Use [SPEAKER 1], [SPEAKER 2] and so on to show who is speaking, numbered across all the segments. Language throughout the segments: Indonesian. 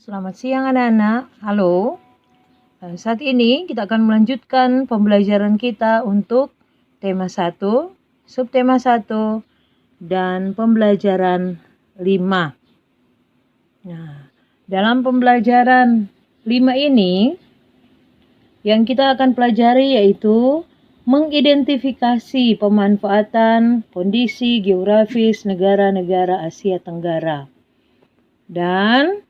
[SPEAKER 1] Selamat siang anak-anak. Halo. Saat ini kita akan melanjutkan pembelajaran kita untuk tema 1, subtema 1, dan pembelajaran 5. Nah, dalam pembelajaran 5 ini yang kita akan pelajari yaitu mengidentifikasi pemanfaatan kondisi geografis negara-negara Asia Tenggara dan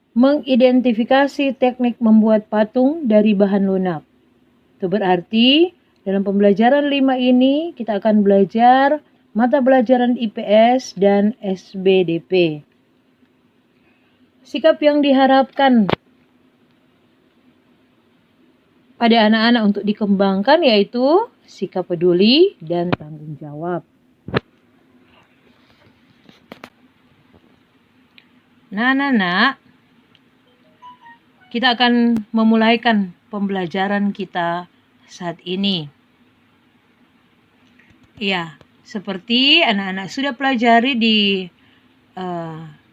[SPEAKER 1] mengidentifikasi teknik membuat patung dari bahan lunak. Itu berarti dalam pembelajaran 5 ini kita akan belajar mata pelajaran IPS dan SBDP. Sikap yang diharapkan pada anak-anak untuk dikembangkan yaitu sikap peduli dan tanggung jawab. Nah, anak-anak, kita akan memulaikan pembelajaran kita saat ini. Ya, seperti anak-anak sudah pelajari di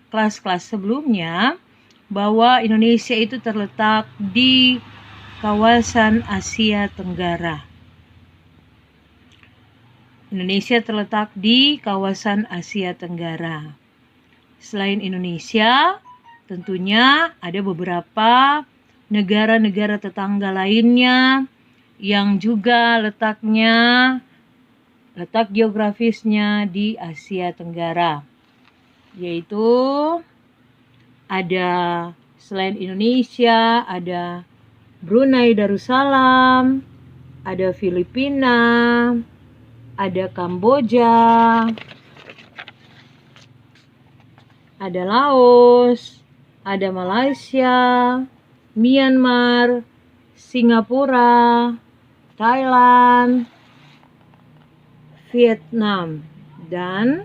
[SPEAKER 1] kelas-kelas sebelumnya, bahwa Indonesia itu terletak di kawasan Asia Tenggara. Indonesia terletak di kawasan Asia Tenggara. Selain Indonesia, tentunya ada beberapa negara-negara tetangga lainnya yang juga letak geografisnya di Asia Tenggara. Yaitu ada selain Indonesia, ada Brunei Darussalam, ada Filipina, ada Kamboja, ada Laos, ada Malaysia, Myanmar, Singapura, Thailand, Vietnam, dan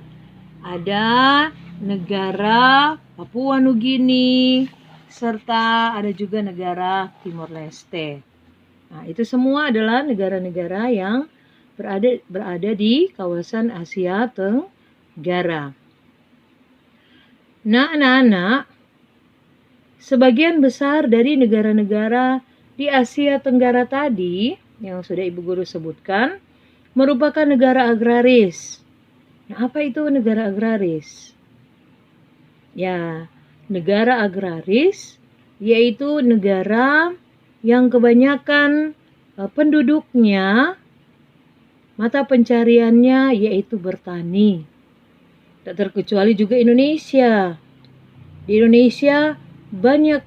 [SPEAKER 1] ada negara Papua Nugini, serta ada juga negara Timor Leste. Nah, itu semua adalah negara-negara yang berada di kawasan Asia Tenggara. Nah, anak-anak, sebagian besar dari negara-negara di Asia Tenggara tadi, yang sudah Ibu Guru sebutkan, merupakan negara agraris. Nah, apa itu negara agraris? Ya, negara agraris yaitu negara yang kebanyakan penduduknya, mata pencariannya yaitu bertani. Tak terkecuali juga Indonesia. Di Indonesia banyak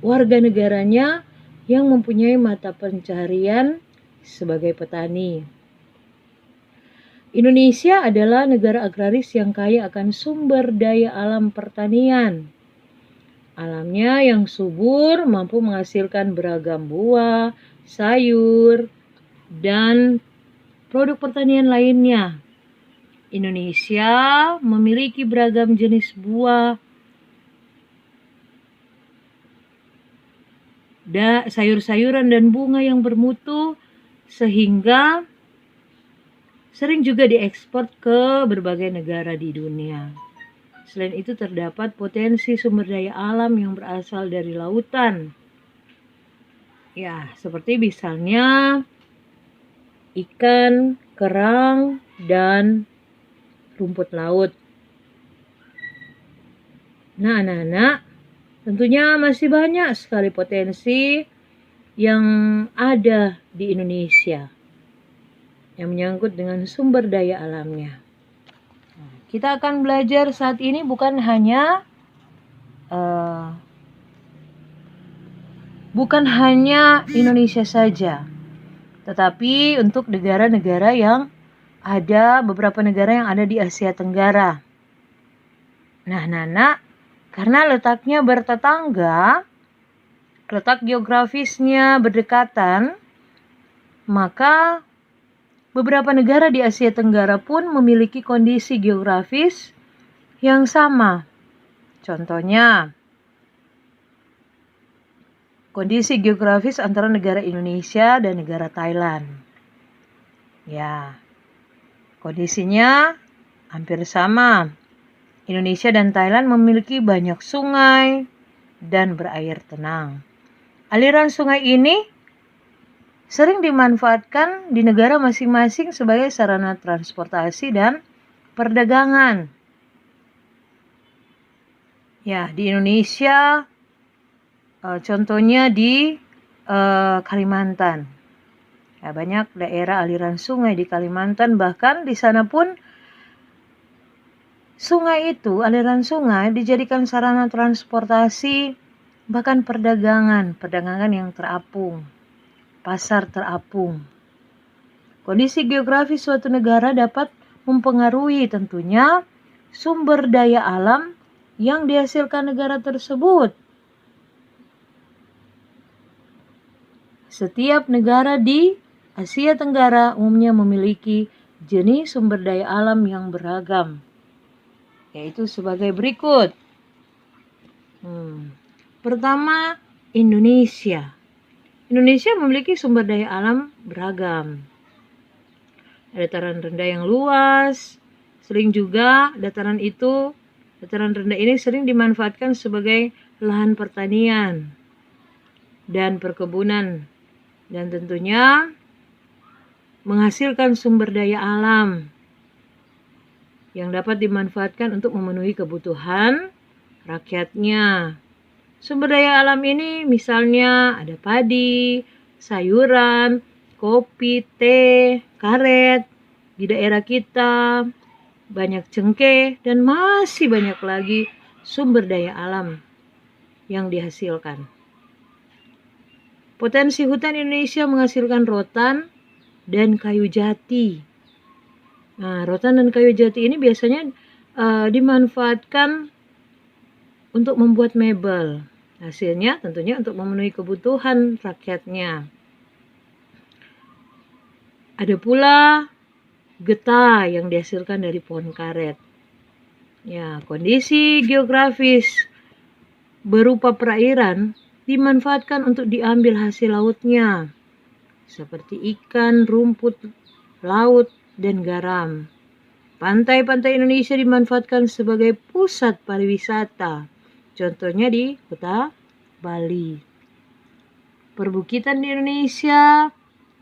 [SPEAKER 1] warga negaranya yang mempunyai mata pencarian sebagai petani. Indonesia adalah negara agraris yang kaya akan sumber daya alam pertanian. Alamnya yang subur mampu menghasilkan beragam buah, sayur, dan produk pertanian lainnya. Indonesia memiliki beragam jenis buah, sayur-sayuran dan bunga yang bermutu sehingga sering juga diekspor ke berbagai negara di dunia. Selain itu terdapat potensi sumber daya alam yang berasal dari lautan. Ya, seperti misalnya ikan, kerang, dan rumput laut. Nah, anak-anak, tentunya masih banyak sekali potensi yang ada di Indonesia yang menyangkut dengan sumber daya alamnya. Kita akan belajar saat ini bukan hanya Indonesia saja, tetapi untuk negara-negara yang ada, beberapa negara yang ada di Asia Tenggara. Nah, anak-anak, karena letaknya bertetangga, letak geografisnya berdekatan, maka beberapa negara di Asia Tenggara pun memiliki kondisi geografis yang sama. Contohnya, kondisi geografis antara negara Indonesia dan negara Thailand. Ya, kondisinya hampir sama. Indonesia dan Thailand memiliki banyak sungai dan berair tenang. Aliran sungai ini sering dimanfaatkan di negara masing-masing sebagai sarana transportasi dan perdagangan. Ya, di Indonesia contohnya di Kalimantan. Ya, banyak daerah aliran sungai di Kalimantan, bahkan di sana pun sungai itu, aliran sungai dijadikan sarana transportasi, bahkan perdagangan yang terapung, pasar terapung. Kondisi geografis suatu negara dapat mempengaruhi tentunya sumber daya alam yang dihasilkan negara tersebut. Setiap negara di Asia Tenggara umumnya memiliki jenis sumber daya alam yang beragam, yaitu sebagai berikut. Pertama, Indonesia. Indonesia memiliki sumber daya alam beragam. Dataran rendah yang luas, sering juga dataran rendah ini sering dimanfaatkan sebagai lahan pertanian dan perkebunan, dan tentunya menghasilkan sumber daya alam yang dapat dimanfaatkan untuk memenuhi kebutuhan rakyatnya. Sumber daya alam ini misalnya ada padi, sayuran, kopi, teh, karet. Di daerah kita banyak cengkeh dan masih banyak lagi sumber daya alam yang dihasilkan. Potensi hutan Indonesia menghasilkan rotan dan kayu jati. Nah, rotan dan kayu jati ini biasanya dimanfaatkan untuk membuat mebel. Hasilnya tentunya untuk memenuhi kebutuhan rakyatnya. Ada pula getah yang dihasilkan dari pohon karet. Ya, kondisi geografis berupa perairan dimanfaatkan untuk diambil hasil lautnya, seperti ikan, rumput laut, dan garam. Pantai-pantai Indonesia dimanfaatkan sebagai pusat pariwisata, contohnya di kota Bali. Perbukitan di Indonesia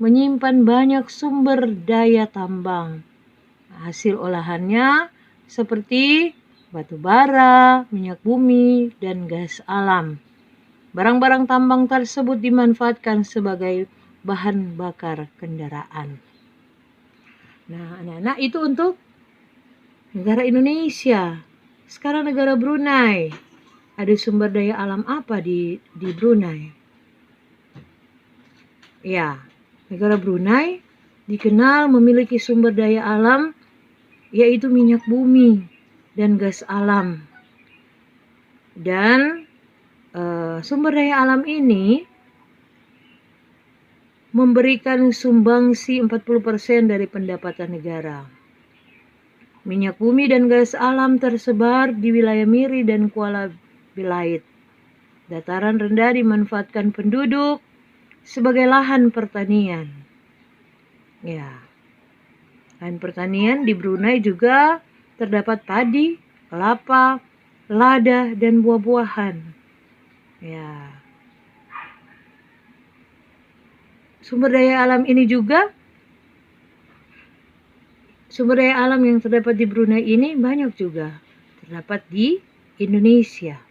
[SPEAKER 1] menyimpan banyak sumber daya tambang. Hasil olahannya seperti batu bara, minyak bumi, dan gas alam. Barang-barang tambang tersebut dimanfaatkan sebagai bahan bakar kendaraan. Nah, anak-anak, itu untuk negara Indonesia. Sekarang negara Brunei. Ada sumber daya alam apa di Brunei? Ya, negara Brunei dikenal memiliki sumber daya alam yaitu minyak bumi dan gas alam. Dan sumber daya alam ini memberikan sumbangsi 40% dari pendapatan negara. Minyak bumi dan gas alam tersebar di wilayah Miri dan Kuala Belait. Dataran rendah dimanfaatkan penduduk sebagai lahan pertanian. Ya, lahan pertanian di Brunei juga terdapat padi, kelapa, lada, dan buah-buahan. Ya. Sumber daya alam yang terdapat di Brunei ini banyak juga terdapat di Indonesia.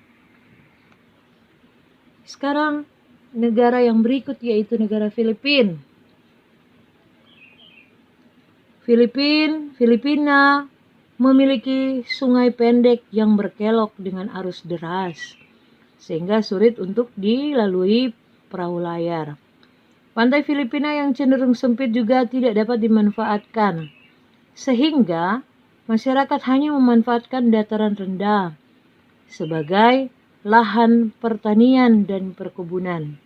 [SPEAKER 1] Sekarang negara yang berikut yaitu negara Filipina. Filipina memiliki sungai pendek yang berkelok dengan arus deras, sehingga sulit untuk dilalui perahu layar. Pantai Filipina yang cenderung sempit juga tidak dapat dimanfaatkan, sehingga masyarakat hanya memanfaatkan dataran rendah sebagai lahan pertanian dan perkebunan.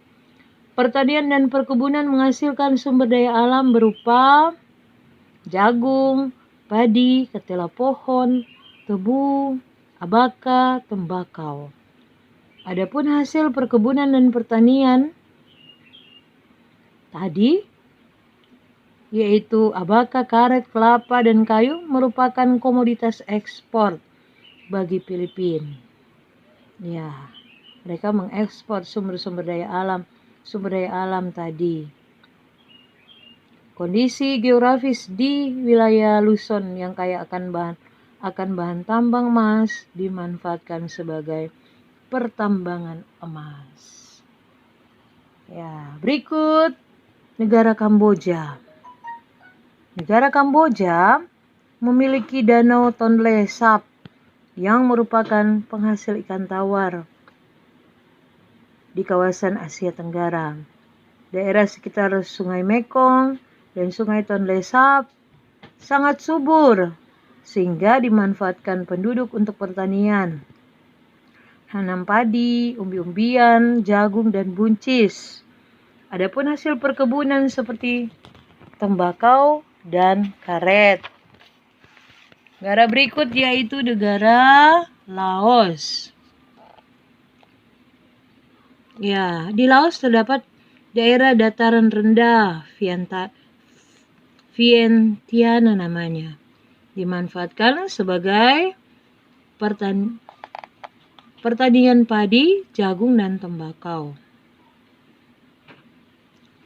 [SPEAKER 1] Pertanian dan perkebunan menghasilkan sumber daya alam berupa jagung, padi, ketela pohon, tebu, abaka, tembakau. Adapun hasil perkebunan dan pertanian tadi, yaitu abaka, karet, kelapa, dan kayu merupakan komoditas ekspor bagi Filipina. Ya, mereka mengekspor sumber daya alam tadi. Kondisi geografis di wilayah Luzon yang kaya akan bahan tambang emas dimanfaatkan sebagai pertambangan emas. Ya, berikut negara Kamboja. Negara Kamboja memiliki Danau Tonle Sap yang merupakan penghasil ikan tawar di kawasan Asia Tenggara. Daerah sekitar Sungai Mekong dan Sungai Tonle Sap sangat subur sehingga dimanfaatkan penduduk untuk pertanian, tanam padi, umbi-umbian, jagung, dan buncis. Adapun hasil perkebunan seperti tembakau dan karet. Negara berikut yaitu negara Laos. Ya, di Laos terdapat daerah dataran rendah Vientiane namanya. Dimanfaatkan sebagai pertanian padi, jagung, dan tembakau.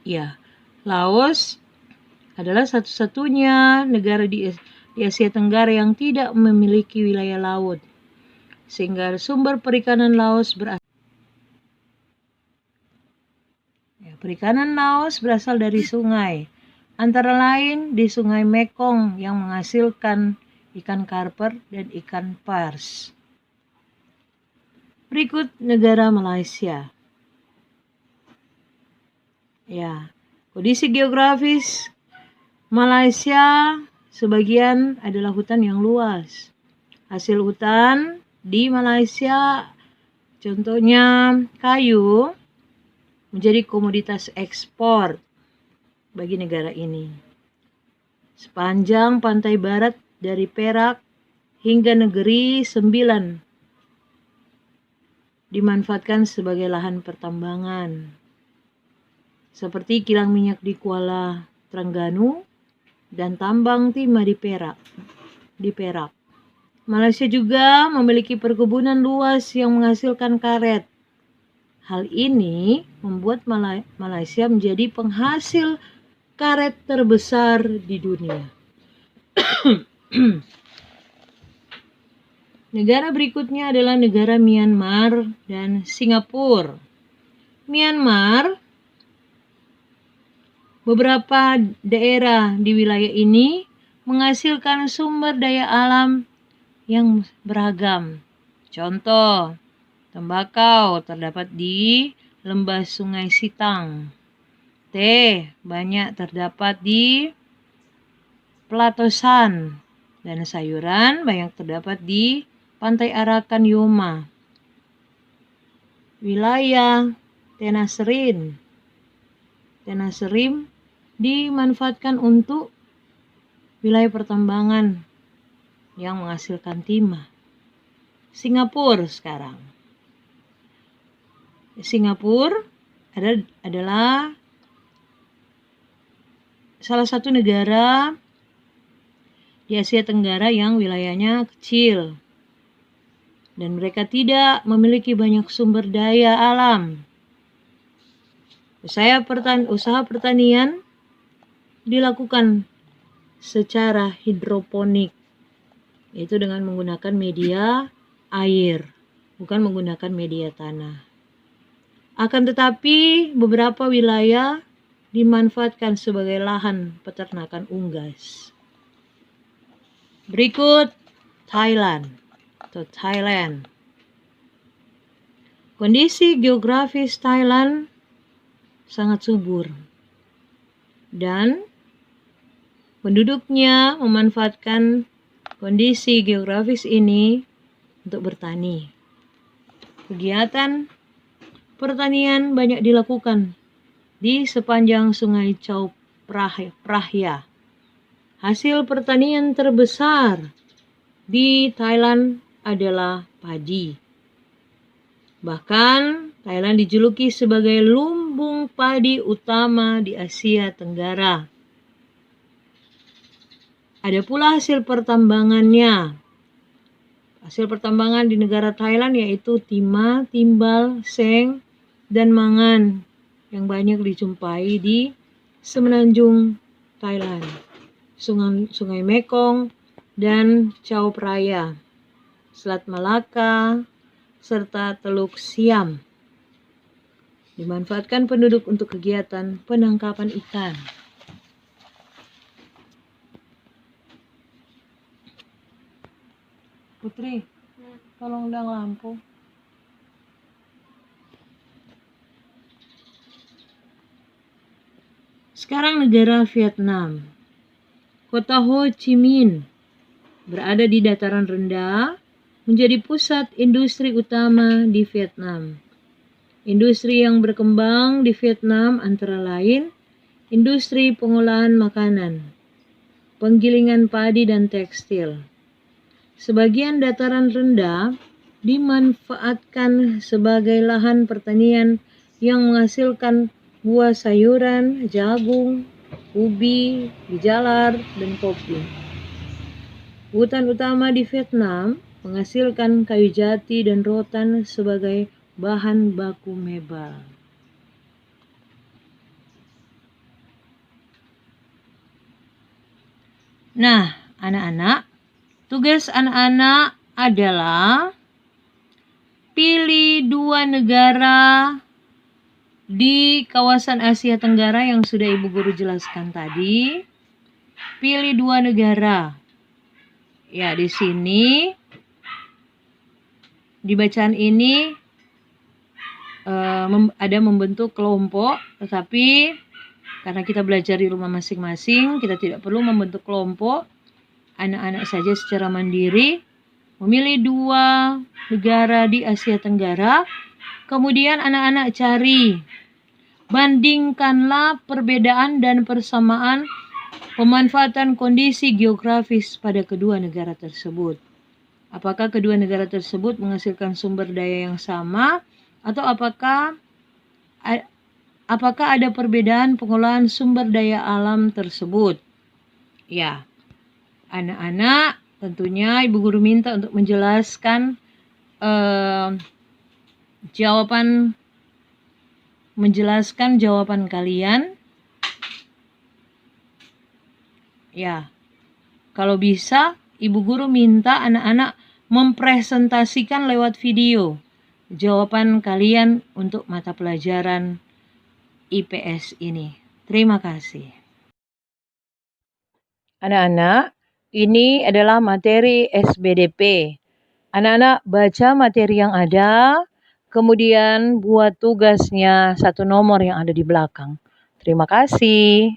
[SPEAKER 1] Ya, Laos adalah satu-satunya negara di Asia Tenggara yang tidak memiliki wilayah laut, sehingga sumber perikanan Laos berasal dari sungai, antara lain di Sungai Mekong yang menghasilkan ikan karper dan ikan pars. Berikut negara Malaysia. Ya, kondisi geografis Malaysia sebagian adalah hutan yang luas. Hasil hutan di Malaysia, contohnya kayu, menjadi komoditas ekspor bagi negara ini. Sepanjang pantai barat dari Perak hingga Negeri Sembilan dimanfaatkan sebagai lahan pertambangan, seperti kilang minyak di Kuala Terengganu dan tambang timah di Perak. Malaysia juga memiliki perkebunan luas yang menghasilkan karet. Hal ini membuat Malaysia menjadi penghasil karet terbesar di dunia. Negara berikutnya adalah negara Myanmar dan Singapura. Myanmar, beberapa daerah di wilayah ini menghasilkan sumber daya alam yang beragam. Contoh, tembakau terdapat di lembah Sungai Sitang. Teh banyak terdapat di Pelatosan. Dan sayuran banyak terdapat di Pantai Arakan Yoma. Wilayah Tenasserim dimanfaatkan untuk wilayah pertambangan yang menghasilkan timah. Singapura sekarang. Singapura adalah salah satu negara di Asia Tenggara yang wilayahnya kecil dan mereka tidak memiliki banyak sumber daya alam. Usaha pertanian dilakukan secara hidroponik, yaitu dengan menggunakan media air, bukan menggunakan media tanah. Akan tetapi beberapa wilayah dimanfaatkan sebagai lahan peternakan unggas. Berikut Thailand. Kondisi geografis Thailand sangat subur dan penduduknya memanfaatkan kondisi geografis ini untuk bertani. Kegiatan pertanian banyak dilakukan di sepanjang Sungai Chao Phraya. Hasil pertanian terbesar di Thailand adalah padi. Bahkan Thailand dijuluki sebagai lumbung padi utama di Asia Tenggara. Ada pula hasil pertambangannya. Hasil pertambangan di negara Thailand yaitu timah, timbal, seng, dan mangan yang banyak dijumpai di semenanjung Thailand, Sungai Mekong dan Chao Phraya, Selat Malaka, serta Teluk Siam. Dimanfaatkan penduduk untuk kegiatan penangkapan ikan. Putri, tolong undang lampu. Sekarang negara Vietnam. Kota Ho Chi Minh berada di dataran rendah, menjadi pusat industri utama di Vietnam. Industri yang berkembang di Vietnam antara lain industri pengolahan makanan, penggilingan padi dan tekstil. Sebagian dataran rendah dimanfaatkan sebagai lahan pertanian yang menghasilkan buah sayuran, jagung, ubi, bijalar, dan kopi. Hutan utama di Vietnam menghasilkan kayu jati dan rotan sebagai bahan baku mebel. Nah, anak-anak, tugas anak-anak adalah pilih 2 negara di kawasan Asia Tenggara yang sudah Ibu Guru jelaskan tadi. Pilih 2 negara. Ya, di sini di bacaan ini ada membentuk kelompok, tetapi karena kita belajar di rumah masing-masing, kita tidak perlu membentuk kelompok. Anak-anak saja secara mandiri memilih 2 negara di Asia Tenggara. Kemudian anak-anak cari, bandingkanlah perbedaan dan persamaan pemanfaatan kondisi geografis pada kedua negara tersebut. Apakah kedua negara tersebut menghasilkan sumber daya yang sama, atau apakah ada perbedaan pengolahan sumber daya alam tersebut? Ya, anak-anak tentunya Ibu Guru minta untuk menjelaskan jawaban kalian. Ya, kalau bisa Ibu Guru minta anak-anak mempresentasikan lewat video jawaban kalian untuk mata pelajaran IPS ini. Terima kasih. Anak-anak, ini adalah materi SBDP. Anak-anak baca materi yang ada, kemudian buat tugasnya 1 nomor yang ada di belakang. Terima kasih.